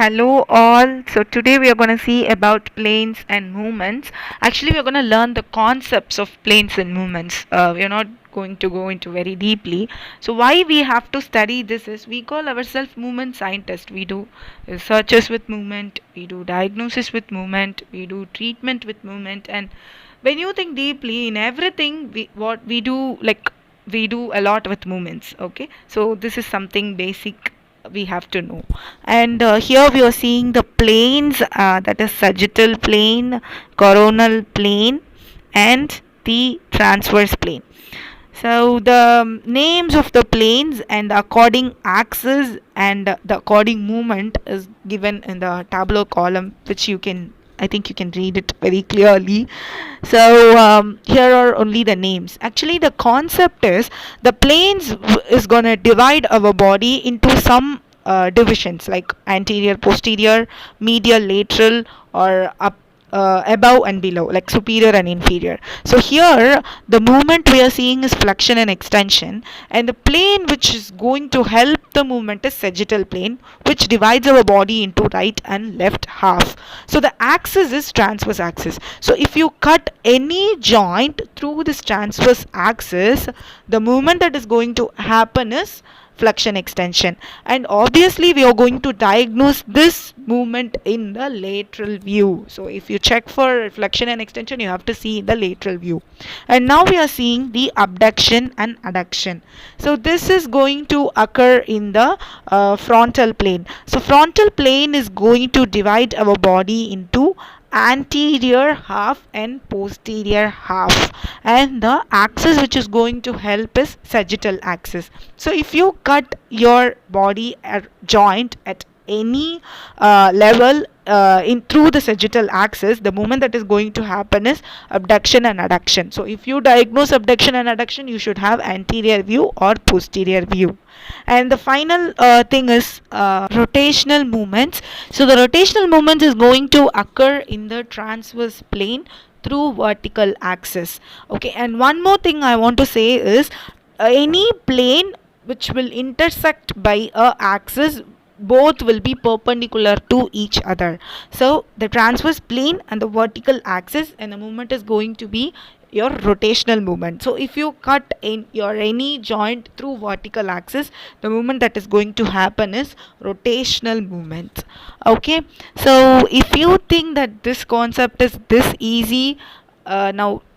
Hello all. So today we are going to see about planes and movements. Actually, we are going to learn the concepts of planes and movements. We are not going to go into very deeply. So why we have to study this is we call ourselves movement scientists. We do researches with movement. We do diagnosis with movement. We do treatment with movement. And when you think deeply in everything, what we do we do a lot with movements. Okay, so this is something basic we have to know. And here we are seeing the planes, that is sagittal plane, coronal plane, and the transverse plane. So the names of the planes and the according axis and the according movement is given in the tableau column, which you can, I think you can read it very clearly. So here are only the names. Actually, the concept is the planes is gonna divide our body into some divisions like anterior, posterior, medial, lateral, or up, above and below, like superior and inferior. So here the movement we are seeing is flexion and extension, and the plane which is going to help the movement is sagittal plane, which divides our body into right and left half. So the axis is transverse axis. So if you cut any joint through this transverse axis, the movement that is going to happen is flexion extension, and obviously we are going to diagnose this movement in the lateral view. So if you check for flexion and extension, you have to see the lateral view. And now we are seeing the abduction and adduction. So this is going to occur in the frontal plane. So frontal plane is going to divide our body into anterior half and posterior half, and the axis which is going to help is sagittal axis. So if you cut your body at joint at any level in through the sagittal axis, the movement that is going to happen is abduction and adduction. So if you diagnose abduction and adduction, you should have anterior view or posterior view. And the final thing is rotational movements. So the rotational movements is going to occur in the transverse plane through vertical axis. Okay, and one more thing I want to say is any plane which will intersect by a axis, both will be perpendicular to each other. So the transverse plane and the vertical axis, and the movement is going to be your rotational movement. So if you cut in your any joint through vertical axis, the movement that is going to happen is rotational movement. Okay, so if you think that this concept is this easy, now